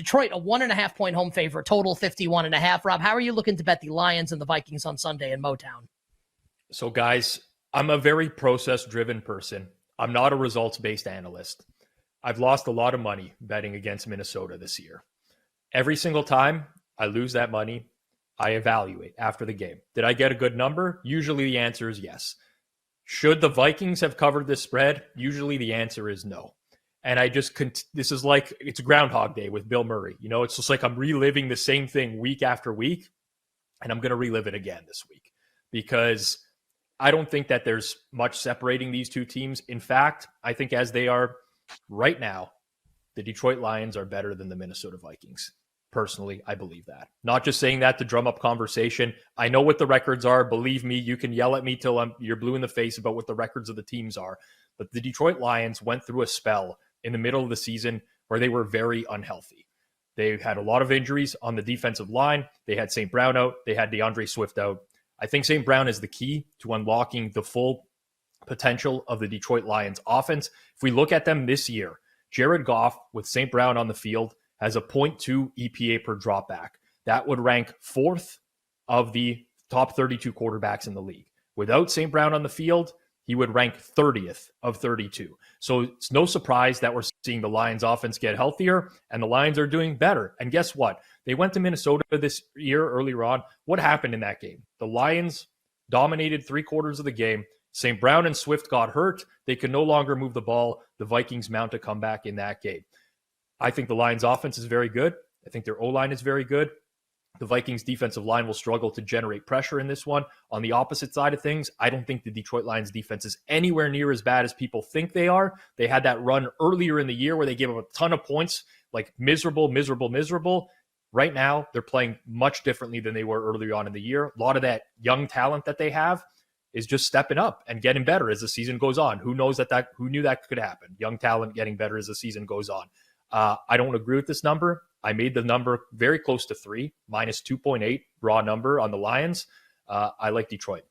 Detroit, a 1.5-point home favorite, total 51.5. Rob, how are you looking to bet the Lions and the Vikings on Sunday in Motown? So guys, I'm a very process-driven person. I'm not a results-based analyst. I've lost a lot of money betting against Minnesota this year. Every single time I lose that money, I evaluate after the game. Did I get a good number? Usually the answer is yes. Should the Vikings have covered this spread? Usually the answer is no. And this is like, it's Groundhog Day with Bill Murray. You know, it's just like I'm reliving the same thing week after week, and I'm going to relive it again this week because I don't think that there's much separating these two teams. In fact, I think as they are right now, the Detroit Lions are better than the Minnesota Vikings. Personally, I believe that. Not just saying that to drum up conversation. I know what the records are. Believe me, you can yell at me till you're blue in the face about what the records of the teams are. But the Detroit Lions went through a spell in the middle of the season where they were very unhealthy. They had a lot of injuries on the defensive line. They had St. Brown out. They had DeAndre Swift out. I think St. Brown is the key to unlocking the full potential of the Detroit Lions offense. If we look at them this year, Jared Goff with St. Brown on the field has a 0.2 EPA per dropback. That would rank fourth of the top 32 quarterbacks in the league. Without St. Brown on the field, he would rank 30th of 32. So it's no surprise that we're seeing the Lions offense get healthier and the Lions are doing better. And guess what? They went to Minnesota this year earlier on. What happened in that game? The Lions dominated 3/4 of the game. St. Brown and Swift got hurt. They could no longer move the ball. The Vikings mount a comeback in that game. I think the Lions offense is very good. I think their O-line is very good. The Vikings defensive line will struggle to generate pressure in this one. On the opposite side of things, I don't think the Detroit Lions defense is anywhere near as bad as people think they are. They had that run earlier in the year where they gave up a ton of points, like miserable. Right now, they're playing much differently than they were earlier on in the year. A lot of that young talent that they have is just stepping up and getting better as the season goes on. Who knew that could happen? Young talent getting better as the season goes on. I don't agree with this number. I made the number very close to 3, minus 2.8 raw number on the Lions. I like Detroit.